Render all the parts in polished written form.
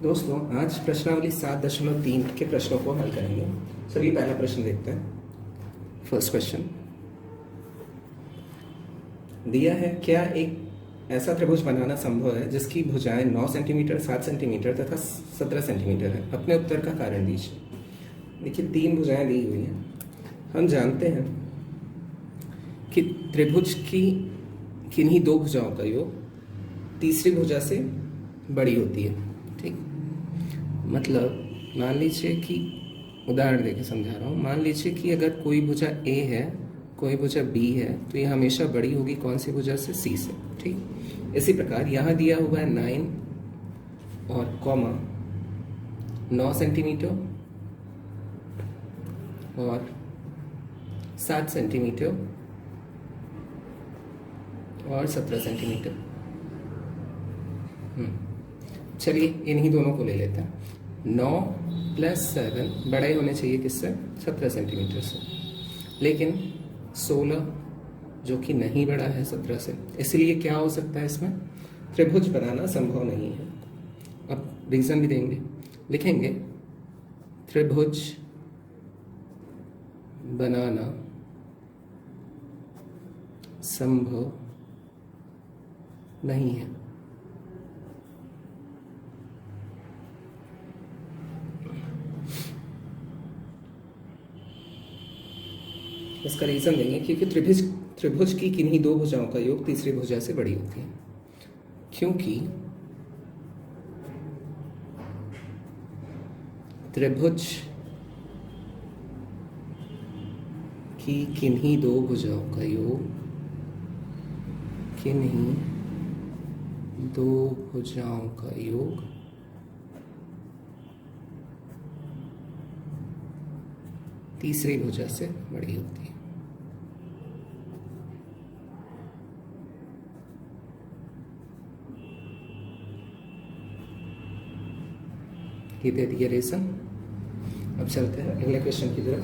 दोस्तों, आज प्रश्नावली 7.3 के प्रश्नों को हल करेंगे। चलिए पहला प्रश्न देखते हैं। फर्स्ट क्वेश्चन दिया है, क्या एक ऐसा त्रिभुज बनाना संभव है जिसकी भुजाएं 9 सेंटीमीटर, 7 सेंटीमीटर तथा 17 सेंटीमीटर है? अपने उत्तर का कारण दीजिए। देखिए, 3 भुजाएं दी हुई हैं। हम जानते हैं कि त्रिभुज की किन्हीं 2 भुजाओं का योग तीसरी भुजा से बड़ी होती है। ठीक, मतलब मान लीजिए कि उदाहरण देके समझा रहा हूँ। मान लीजिए कि अगर कोई भुजा ए है, कोई भुजा बी है, तो ये हमेशा बड़ी होगी कौन सी भुजा से? सी से। ठीक, इसी प्रकार यहाँ दिया हुआ है 9 और कॉमा 9 सेंटीमीटर और 7 सेंटीमीटर और 17 सेंटीमीटर। चलिए इन्हीं दोनों को ले लेते हैं। 9 + 7 बड़े होने चाहिए किससे? 17 सेंटीमीटर से। लेकिन 16 जो कि नहीं बड़ा है 17 से, इसलिए क्या हो सकता है? इसमें त्रिभुज बनाना संभव नहीं है। अब रीजन भी देंगे, लिखेंगे त्रिभुज बनाना संभव नहीं है। इसका रीजन देंगे क्योंकि त्रिभुज की किन्हीं 2 भुजाओं का योग तीसरी भुजा से बड़ी होती है। क्योंकि त्रिभुज की किन्हीं 2 भुजाओं का योग किन्हीं 2 भुजाओं का योग तीसरी भुजा से बड़ी होती है। ये दे दिया रीजन। अब चलते हैं अगले क्वेश्चन की तरफ।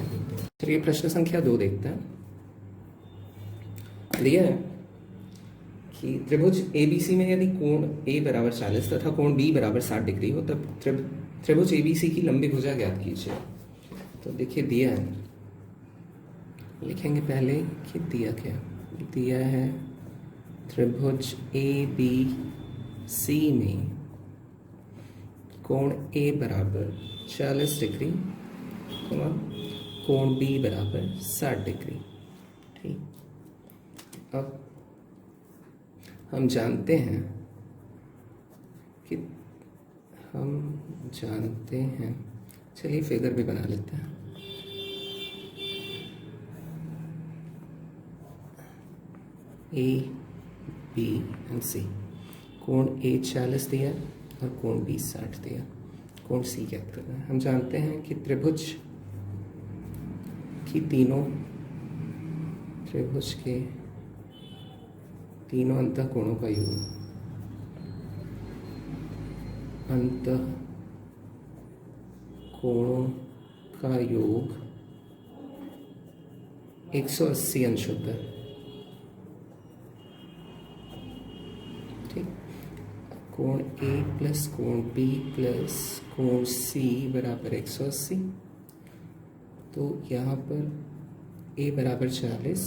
चलिए प्रश्न संख्या 2 देखते हैं। दिया है कि त्रिभुज एबीसी में यदि कोण ए बराबर 40 तथा कोण बी बराबर 60 डिग्री हो, तब त्रिभुज एबीसी की लंबी भुजा ज्ञात कीजिए। तो देखिए दिया है, लिखेंगे पहले कि दिया क्या दिया है। त्रिभुज ए बी सी में कोण ए बराबर 40 डिग्री, कोण बी बराबर 60 डिग्री। ठीक, अब हम जानते हैं चलिए फिगर भी बना लेते हैं। ए बी एंड सी, कोण ए 40 दिया और कोण बी 60 दिया। कोण सी ज्ञात करना है। हम जानते हैं कि त्रिभुज के तीनों अंतः कोणों का योग, अंतः कोणों का योग 180 अंश होता है। ठीक, कोण ए प्लस कोण बी प्लस कोण सी बराबर 180। तो यहाँ पर ए बराबर 40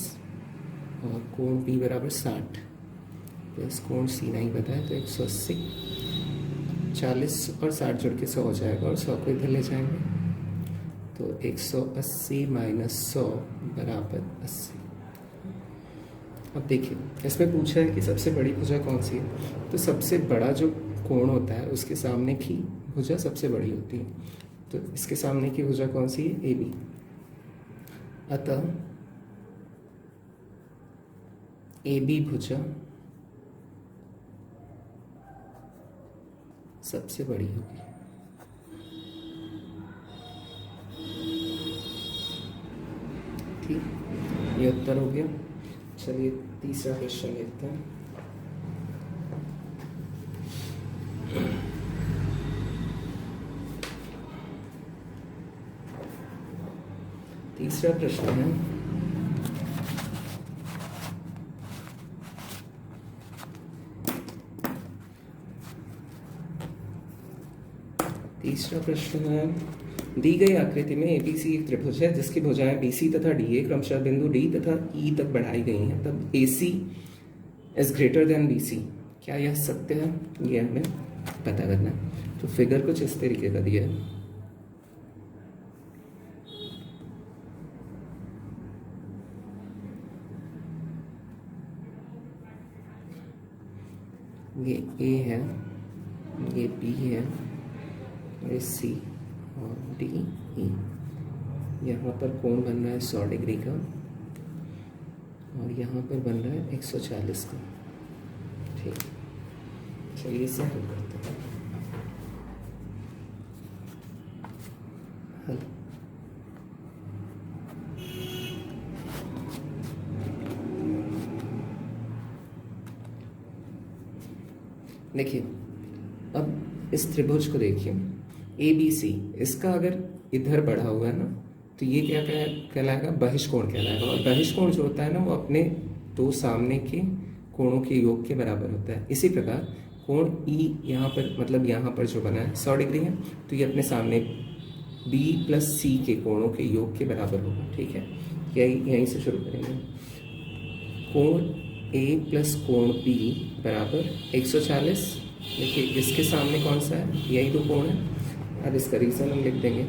और कोण बी बराबर 60 प्लस कोण सी नहीं बताया, तो 180। 40 और 60 जुड़ के 100 हो जाएगा और 100 को इधर ले जाएंगे, तो 180 - 100 बराबर 80। अब देखिए, इसमें पूछा है कि सबसे बड़ी भुजा कौन सी है। तो सबसे बड़ा जो कोण होता है उसके सामने की भुजा सबसे बड़ी होती है। तो इसके सामने की भुजा कौन सी है? A B. अतः ए बी भुजा सबसे बड़ी होगी। ठीक, ये उत्तर हो गया। चलिए तीसरा क्वेश्चन देखते हैं। तीसरा प्रश्न है, तीसरा प्रश्न है, दी गई आकृति में एबीसी एक त्रिभुज है जिसकी भुजाएं बीसी तथा डीए क्रमशः बिंदु डी तथा ई तक बढ़ाई गई हैं, तब AC is greater then BC. क्या यह सत्य है? ये हमें पता करना है। तो फिगर कुछ इस तरीके का दिया है। ये ए है, ये बी है, ये सी और डी ई। यहाँ पर कोण बन रहा है 100 डिग्री का और यहाँ पर बन रहा है 140 का। ठीक, चलिए इसे हल करते हैं। हल देखिए, अब इस त्रिभुज को देखिए ए बी सी, इसका अगर इधर बढ़ा हुआ है ना तो ये क्या कहलाएगा? बहिष्कोण कहलाएगा। और बहिष्कोण जो होता है ना वो अपने दो सामने के कोणों के योग के बराबर होता है। इसी प्रकार कोण ई यहाँ पर, मतलब यहाँ पर जो बना है 100 डिग्री है, तो ये अपने सामने बी प्लस सी के कोणों के योग के बराबर होगा। ठीक है, यहीं से शुरू करेंगे। कोण ए प्लस कोण बी बराबर 140। देखिए इसके सामने कौन सा है? यही दो कोण है। अब इसका रीजन हम लिख देंगे।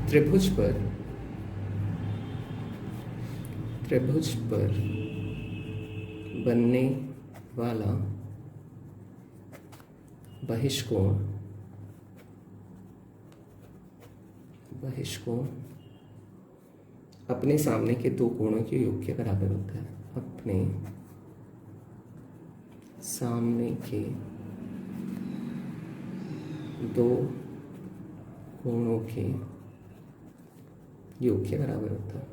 त्रिभुज पर बनने वाला बहिष्कोण अपने सामने के दो कोणों के योग के बराबर होता है। अपने सामने के दो कोणों के योग के बराबर होता है।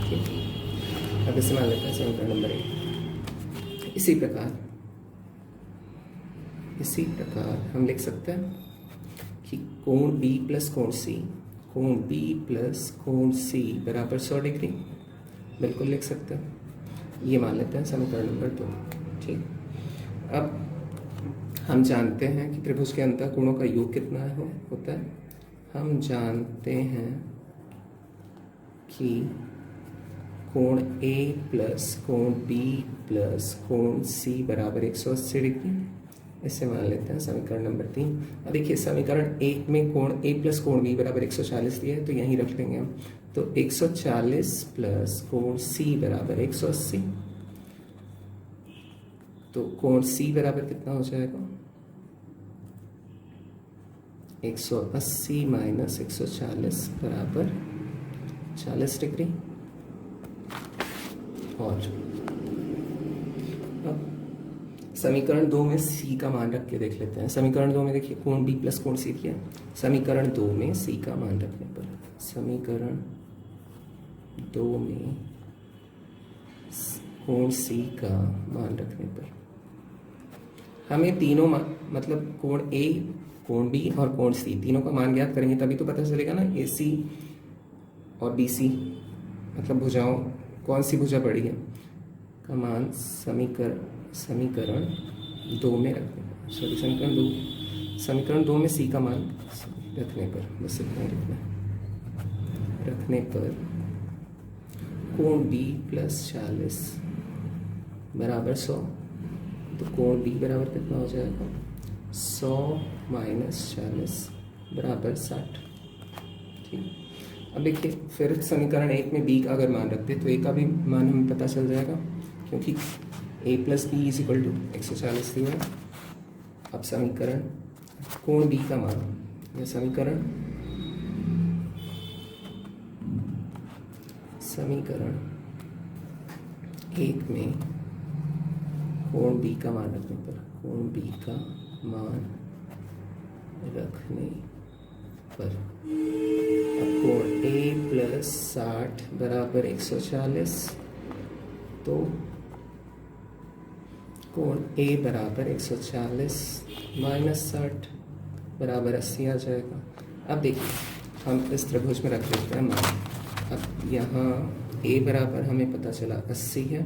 ठीक, अब इसे मान लेते हैं समीकरण नंबर 1। इसी प्रकार हम लिख सकते हैं कि कोण B प्लस कोण C बराबर 100 डिग्री। बिल्कुल लिख सकते हैं। ये मान लेते हैं समीकरण नंबर 2। ठीक, अब हम जानते हैं कि त्रिभुज के अंतः कोणों का योग कितना होता है। हम जानते हैं कि कोण A प्लस कोण B प्लस कोण C बराबर 180 डिग्री। इसे मान लेते हैं समीकरण नंबर 3। अब देखिए समीकरण 1 में कोण A प्लस कोण B बराबर 140 दिया है, तो यहीं रख लेंगे हम। तो 140 प्लस कोण C बराबर 180। तो कोण C बराबर कितना हो जाएगा? 180 माइनस 140 बराबर 40 डिग्री। और अब समीकरण 2 में C का मान रख के देख लेते हैं। समीकरण 2 में देखिए कोण B प्लस कोण C दिया। समीकरण 2 में C का मान रखने पर, समीकरण 2 में कोण C का मान रखने पर हमें तीनों मतलब कोण A, कोण B और कोण C तीनों का मान ज्ञात करेंगे, तभी तो पता चलेगा ना AC और BC मतलब भुजाओं कौन सी भुजा बड़ी है का मान समीकरण 2 में रखने, सॉरी समीकरण 2 में C का मान रखने पर, बस इतना ही लिखना है। रखने पर कोण B प्लस 40 बराबर 100। तो कोण B बराबर कितना हो जाएगा? 100 माइनस 40 बराबर 60। ठीक, अब देखिए फिर समीकरण 1 में B का अगर मान रखते तो A का भी मान हमें पता चल जाएगा, क्योंकि A plus B is equal to 140 दिया है। अब समीकरण कोण B का मान, यह समीकरण 1 में कोण B का मान रखने पर, कोण B का मान रखने पर अब कोण A प्लस 60 बराबर 140। तो कोण A बराबर 140 माइनस 60 बराबर 80 आ जाएगा। अब देखिए हम इस त्रिभुज में रख लेते हैं मान। अब यहाँ ए बराबर हमें पता चला 80 है,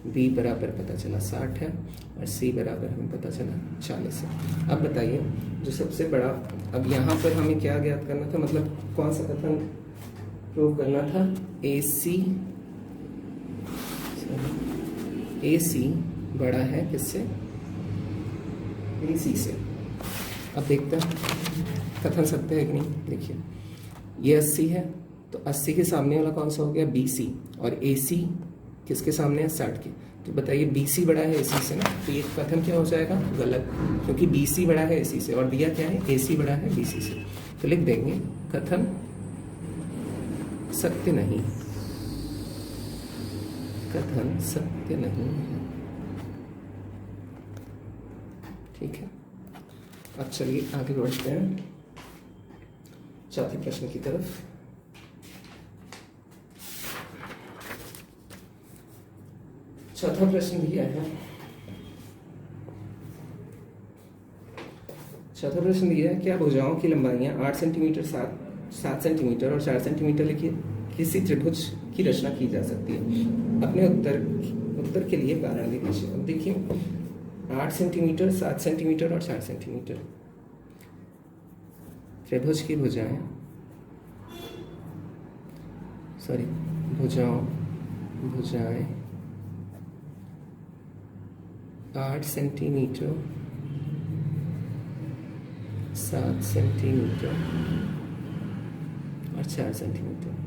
बी बराबर पता चला 60 है और सी बराबर हमें पता चला 40 है। अब बताइए जो सबसे बड़ा, अब यहाँ पर हमें क्या ज्ञात करना था, मतलब कौन सा कथन प्रूव करना था, AC बड़ा है किससे, BC से। अब देखते हैं कथन सत्य है कि नहीं। देखिए ये 80 है तो 80 के सामने वाला कौन सा हो गया, BC, और AC किसके सामने है, 60 के। तो बताइए BC बड़ा है AC से ना, तो ये कथन क्या हो जाएगा, गलत, क्योंकि BC बड़ा है AC से और दिया क्या है, AC बड़ा है BC से। तो लिख देंगे कथन सत्य नहीं, कथन सत्य नहीं है। ठीक है, अब चलिए आगे बढ़ते हैं चौथे प्रश्न की तरफ। चौथा प्रश्न दिया है, चौथा प्रश्न दिया है क्या भुजाओं की लंबाइयां 8 सेंटीमीटर, 7 सेंटीमीटर और 4 सेंटीमीटर लिखिए किसी त्रिभुज की रचना की जा सकती है। अपने उत्तर के लिए कारण लिख लीजिए। अब देखिए 8 सेंटीमीटर, 7 सेंटीमीटर और 4 सेंटीमीटर त्रिभुज की भुजाएं, भुजाएं 8 सेंटीमीटर, 7 सेंटीमीटर और 4 सेंटीमीटर।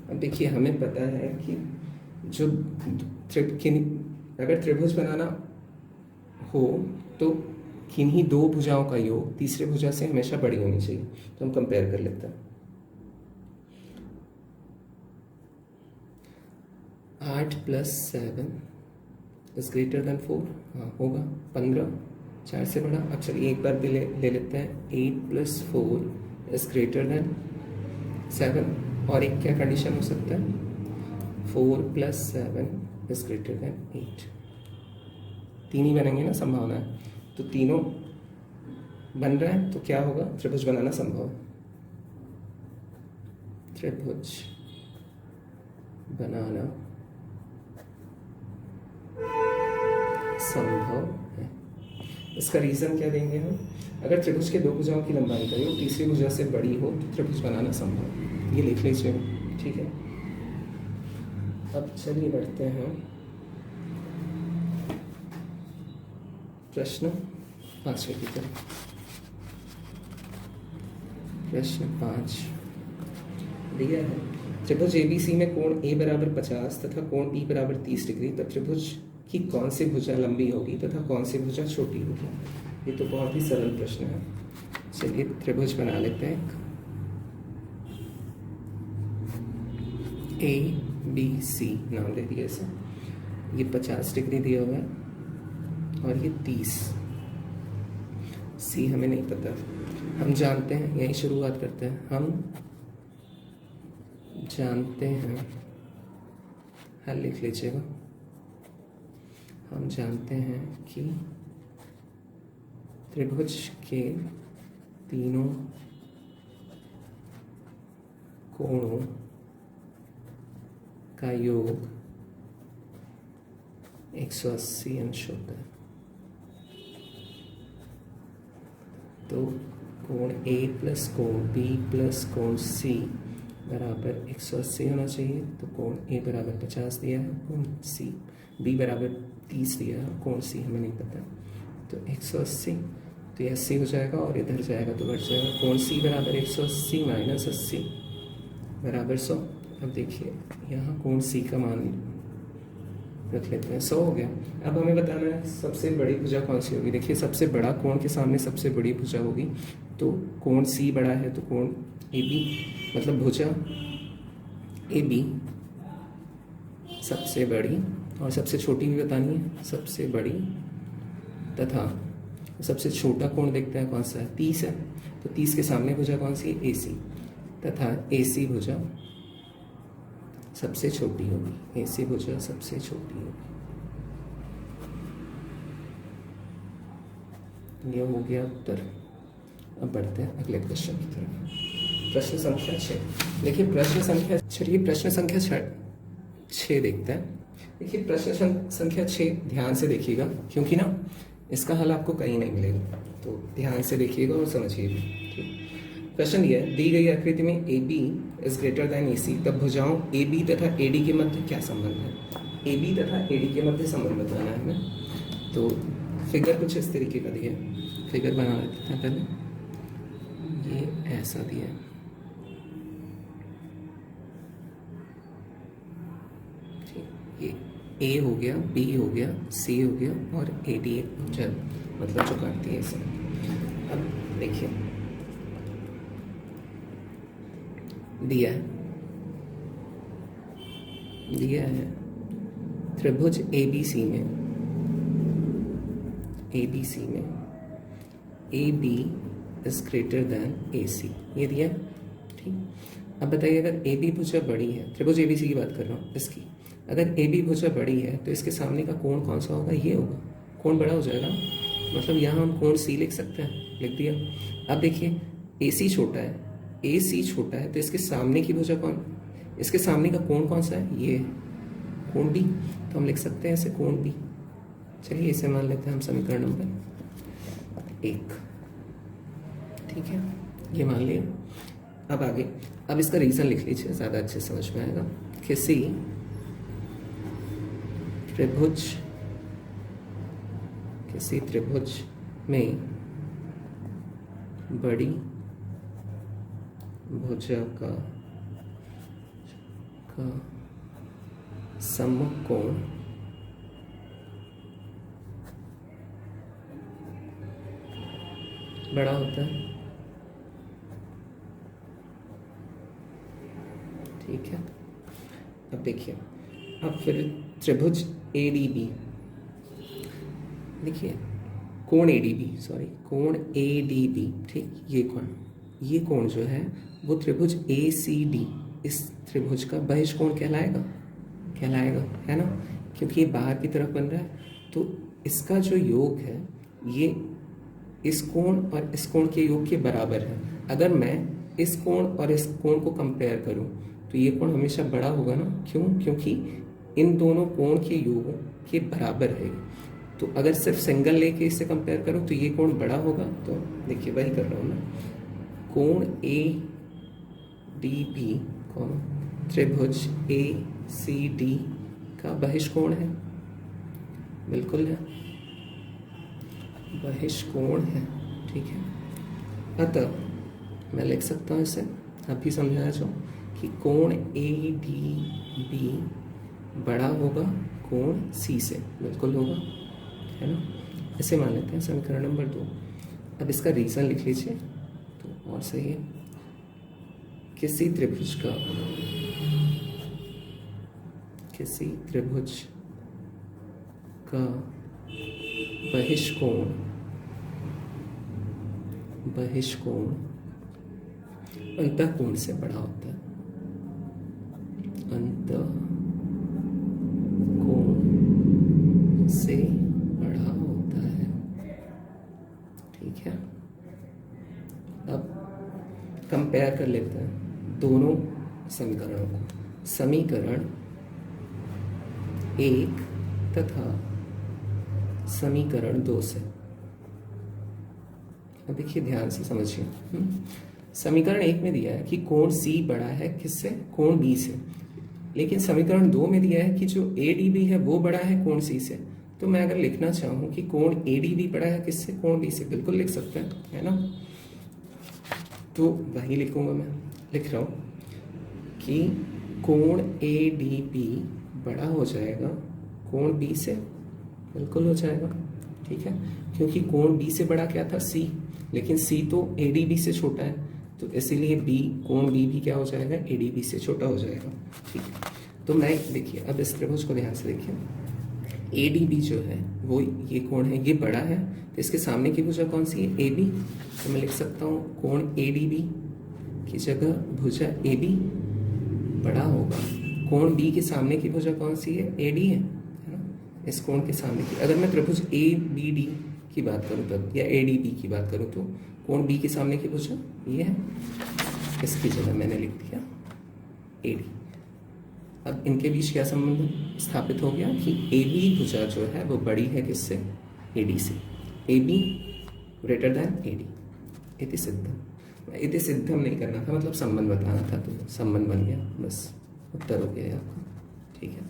अब देखिए हमें पता है कि जो अगर त्रिभुज बनाना हो तो किन्हीं दो भुजाओं का योग तीसरे भुजा से हमेशा बड़ी होनी चाहिए। तो हम कंपेयर कर लेते हैं। 8 + 7 इज ग्रेटर देन 4, हाँ होगा 15, 4 से बड़ा। अब चलिए एक बार भी ले लेते हैं, 8 + 4 इज ग्रेटर देन 7, और एक क्या कंडीशन हो सकता है, 4 + 7 इज ग्रेटर देन 8। तीन ही बनेंगे ना, संभावना है, तो तीनों बन रहे हैं तो क्या होगा, त्रिभुज बनाना संभव है, त्रिभुज बनाना संभव है। इसका रीजन क्या देंगे हम, अगर त्रिभुज के दो भुजाओं की लंबाई का योग तीसरी भुजा से बड़ी हो तो त्रिभुज बनाना संभव है। ये लिख लीजिए, ठीक है। अब चलिए बढ़ते हैं प्रश्न 5वें की तरफ। प्रश्न 5 दिया है, त्रिभुज ABC में कोण A बराबर 50 तथा कोण P बराबर 30 डिग्री, तब त्रिभुज की कौन सी भुजा लंबी होगी तथा कौन सी भुजा छोटी होगी। ये तो बहुत ही सरल प्रश्न है। चलिए त्रिभुज बना लेते हैं। ABC नाम दे दिया इसे, ये 50 डिग्री दिया हुआ है और ये 30, C हमें नहीं पता, हम जानते हैं, यही शुरुआत करते हैं। हम जानते हैं, हल लिख लीजिएगा, हम जानते हैं कि त्रिभुज के तीनों कोणों का योग 180 अंश होता है। तो कोण A + कोण B + कोण C बराबर 180 होना चाहिए। तो कोण A बराबर 50 दिया है, कोण B बराबर 30 दिया है, कोण C हमें नहीं पता, तो 180, तो ये 80 हो जाएगा और इधर जाएगा तो बढ़ जाएगा। कोण C बराबर 180 - 80 बराबर 100। अब देखिए यहाँ कोण C का मान रख लेते हैं, 100 हो गया। अब हमें बताना है सबसे बड़ी भुजा कौन सी होगी। देखिए सबसे बड़ा कोण के सामने सबसे बड़ी भुजा होगी, तो कोण C बड़ा है तो कोण AB, मतलब भुजा AB सबसे बड़ी, और सबसे छोटी भी बतानी है, सबसे बड़ी, तथा सबसे छोटा कोण देखते हैं कौन सा है, 30 है, तो 30 के सामने भुजा कौन सी है, AC, तथा AC भुजा सबसे छोटी होगी, AC भुजा सबसे छोटी होगी। ये हो गया उत्तर। अब बढ़ते हैं अगले क्वेश्चन की तरफ। प्रश्न संख्या 6। देखिए प्रश्न संख्या, चलिए प्रश्न संख्या 6 देखते हैं। देखिए प्रश्न संख्या 6 ध्यान से देखिएगा, क्योंकि ना इसका हल आपको कहीं नहीं मिलेगा, तो ध्यान से देखिएगा और समझिएगा। ठीक, प्रश्न ये है, दी गई आकृति में A B is greater than A C, तब भुजाओं ए बी तथा ए डी के मध्य क्या संबंध है? ए बी तथा ए डी के मध्य संबंध बताना है हमें। तो फिगर कुछ इस तरीके का दिया है, फिगर बना लेते हैं पहले। ये ऐसा दिया है, ये ए हो गया, बी हो गया, सी हो गया और ए डी एक भुजा मतलब जो काटती है इसे। अब देखिए दिया है त्रिभुज ए बी सी में A B is greater than A C, ये दिया है। ठीक, अब बताइए अगर ए बी भुजा बड़ी है, त्रिभुज ए बी सी की बात कर रहा हूँ इसकी, अगर ए बी भुजा बड़ी है तो इसके सामने का कोण कौन सा होगा? ये होगा, कोण बड़ा हो जाएगा, मतलब यहाँ हम कोण सी लिख सकते हैं, लिख दिया। अब देखिए ए सी छोटा है, तो इसके सामने की भुजा कौन, इसके सामने का कोण कौन सा है? ये कोण बी, तो हम लिख सकते हैं इसे कोण बी। चलिए इसे मान लेते हैं हम समीकरण नंबर 1। ठीक है, ये मान लिया। अब आगे, अब इसका रीजन लिख लीजिए, ज़्यादा अच्छे समझ में आएगा। किसी त्रिभुज में बड़ी भुजा का सम्मुख कोण बड़ा होता है। ठीक है, अब देखिए, अब फिर त्रिभुज ए डी बी, देखिए कोण ए डी बी, ठीक, ये कोण जो है वो त्रिभुज ए सी डी, इस त्रिभुज का बहिष्कोण कहलाएगा, है ना, क्योंकि ये बाहर की तरफ बन रहा है। तो इसका जो योग है ये इस कोण और इस कोण के योग के बराबर है। अगर मैं इस कोण और इस कोण को कंपेयर करूं तो ये कोण हमेशा बड़ा होगा ना, क्यों? क्योंकि इन दोनों कोण के योगों के बराबर है। तो अगर सिर्फ सिंगल लेके इससे कंपेयर करूं तो ये कोण बड़ा होगा। तो देखिए वही कर रहा हूं मैं, कोण ए डी बी त्रिभुज ए सी डी का बहिष्कोण है, बिल्कुल है, बहिष्कोण है। ठीक है, अतः मैं लिख सकता हूँ इसे, अभी समझाया जो कि कोण ए डी बी बड़ा होगा कोण सी से, बिल्कुल होगा, है ना। इसे मान लेते हैं समीकरण नंबर 2। अब इसका रीजन लिख लीजिए तो और सही है। किसी त्रिभुज का बहिष्कोण अंतःकोण से बड़ा होता है, अंतःकोण से बड़ा होता है। ठीक है, अब कंपेयर कर लेते हैं दोनों समीकरणों को, समीकरण 1 तथा समीकरण 2 से। अब देखिए ध्यान से समझिए। समीकरण 1 में दिया है कि कोण सी बड़ा है किससे? कोण बी से। लेकिन समीकरण 2 में दिया है कि जो ए डी बी है वो बड़ा है कोण सी से। तो मैं अगर लिखना चाहूँ कि कोण ए डी बी बड़ा है किससे? कोण बी से, बिल्कुल लिख सकते हैं, है ना। तो वही लिखूंगा, मैं लिख रहा हूँ कि कोण ए डी बी बड़ा हो जाएगा कोण बी से, बिल्कुल हो जाएगा। ठीक है, क्योंकि कोण बी से बड़ा क्या था? सी, लेकिन सी तो ए डी बी से छोटा है, तो इसीलिए बी, कोण बी भी क्या हो जाएगा? ए डी बी से छोटा हो जाएगा। ठीक है, तो मैं देखिए अब इस त्रिभुज को ध्यान से देखिए, ए डी बी जो है वो ये कोण है, ये बड़ा है, तो इसके सामने की भुजा कौन सी है? A B. तो मैं लिख सकता हूँ कोण ए डी बी की जगह भुजा ए बी बड़ा होगा। कोण बी के सामने की भुजा कौन सी है? ए डी है ना। इस कोण के सामने की, अगर मैं त्रिभुज ए बी डी की बात करूँ तब, या ए डी बी की बात करूँ तो कोण बी के सामने की भुजा ये है। इसकी जगह मैंने लिख दिया AD। अब इनके बीच क्या संबंध स्थापित हो गया कि AB भुजा जो है वो बड़ी है किससे, AD से। AB ग्रेटर देन AD, इति सिद्धम। इति सिद्धम नहीं करना था, मतलब संबंध बताना था, तो संबंध बन गया, बस उत्तर हो गया आपका। ठीक है,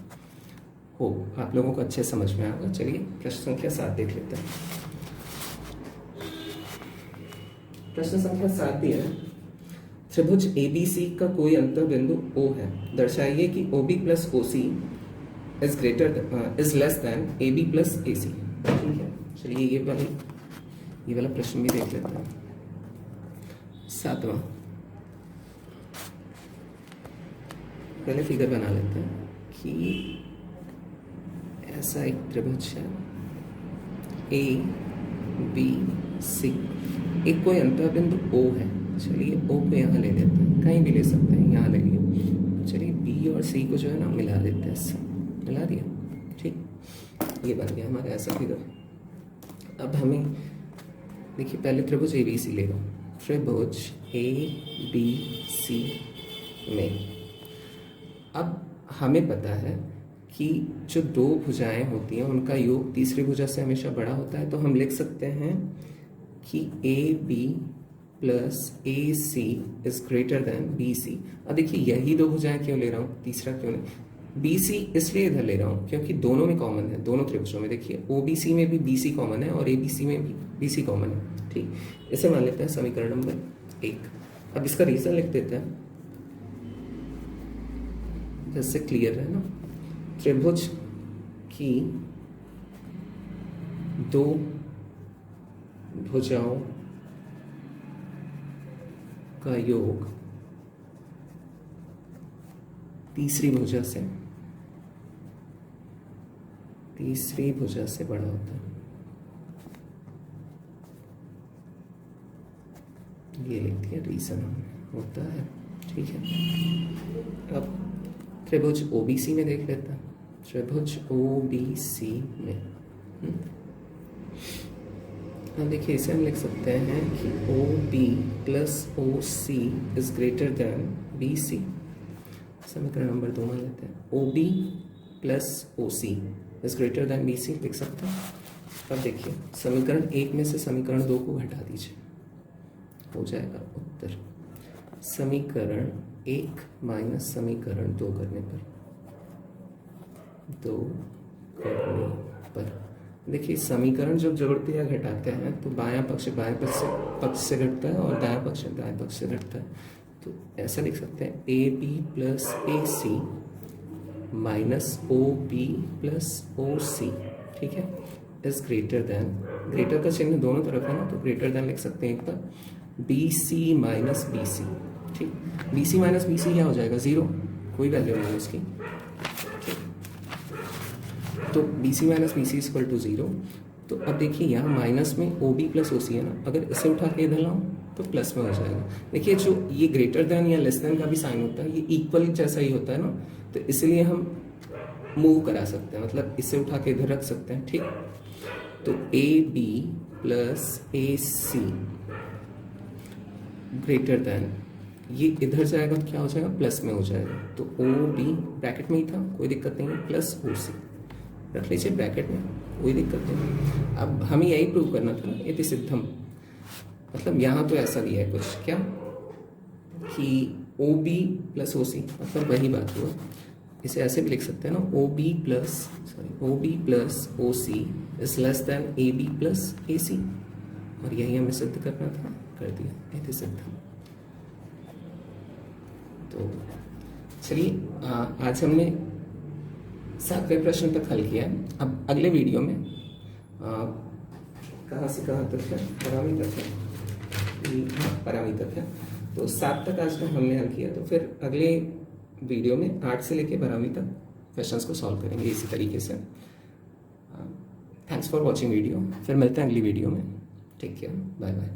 हो आप लोगों को अच्छे समझ में आएगा। चलिए प्रश्न संख्या 7 देख लेते हैं। प्रश्न संख्या 7 दिया है, त्रिभुज ABC का कोई अंतर बिंदु O है, दर्शाइए कि OB plus OC is less than AB plus AC। ठीक है, चलिए ये वाला प्रश्न भी देख लेते हैं। 7वां, पहले फिगर बना लेते हैं कि ऐसा एक त्रिभुज है ABC, एक कोई अंतर बिंदु O है। चलिए O को यहाँ ले लेते हैं, कहीं भी ले सकते हैं, यहाँ ले लिया। चलिए B और C को जो है ना मिला देते हैं, इससे मिला दिया। ठीक, ये बन गया हमारा ऐसा फिगर। अब हमें देखिए पहले त्रिभुज ABC ले लो। त्रिभुज ABC में अब हमें पता है कि जो दो भुजाएं होती हैं उनका योग तीसरी भुजा से हमेशा बड़ा होता है, तो हम लिख सकते हैं कि AB plus AC is greater then BC। अब देखिए यही दो भुजाएं क्यों ले रहा हूँ, तीसरा क्यों नहीं। BC इसलिए इधर ले रहा हूँ क्योंकि दोनों में कॉमन है, दोनों त्रिभुजों में। देखिए OBC में भी BC कॉमन है और ABC में भी BC कॉमन है। ठीक, इसे मान लेते हैं समीकरण नंबर 1। अब इसका रीजन लिख देते हैं, जैसे क्लियर है ना। त्रिभुज की दो भुजाओं का योग तीसरी भुजा से बड़ा होता है। ये लिख दिया रीजन होता है। ठीक है, अब त्रिभुज OBC में देख लेते हैं। त्रिभुज OBC में अब देखिए इसे हम लिख सकते हैं कि OB plus OC is greater then BC। समीकरण नंबर 2 मान लेते हैं। OB plus OC is greater then BC लिख सकते हैं। अब देखिए समीकरण 1 में से समीकरण 2 को घटा दीजिए, हो जाएगा उत्तर। समीकरण 1 माइनस समीकरण 2 करने पर देखिए समीकरण जब जोड़ते या घटाते हैं तो बायां पक्ष से घटता है और दायां पक्ष दाएं पक्ष से घटता है। तो ऐसा लिख सकते हैं AB plus AC minus OB plus OC, ठीक है, इज ग्रेटर देन, ग्रेटर का चिन्ह दोनों तरफ है ना, तो ग्रेटर देन लिख सकते हैं एक बार BC माइनस BC। ठीक, BC माइनस BC क्या हो जाएगा, 0, कोई वैल्यू नहीं है उसकी। तो BC minus BC is equal to 0। तो अब देखिए यहाँ माइनस में OB प्लस OC है ना, अगर इसे उठा के इधर लाऊं तो प्लस में हो जाएगा। देखिए जो ये ग्रेटर देन या लेस देन का भी साइन होता है, ये इक्वल जैसा ही होता है ना, तो इसलिए हम मूव करा सकते हैं, मतलब इसे उठा के इधर रख सकते हैं। ठीक, तो AB plus AC greater than, ये इधर जाएगा तो क्या हो जाएगा, प्लस में हो जाएगा। तो OB ब्रैकेट में ही था, कोई दिक्कत नहीं है, प्लस OC रख लीजिए ब्रैकेट में, कोई दिक्कत नहीं। अब हमें यही प्रूव करना था ना, इति सिद्धम, मतलब यहाँ तो ऐसा दिया है कुछ क्या कि OB प्लस OC, मतलब वही बात हुआ। इसे ऐसे भी लिख सकते हैं ना, OB plus OC is less than AB plus AC, और यही हमें सिद्ध करना था, कर दिया, इति सिद्धम। तो चलिए आज हमने 7वें प्रश्न तक हल किया है। अब अगले वीडियो में कहाँ से कहाँ तक है, 12वीं तक है, 12वीं तक है, तो 7 तक आज तक हमने हल किया। तो फिर अगले वीडियो में 8 से लेके 12वीं तक क्वेश्चंस को सॉल्व करेंगे इसी तरीके से। थैंक्स फॉर वॉचिंग वीडियो, फिर मिलते हैं अगली वीडियो में। Take care, bye bye.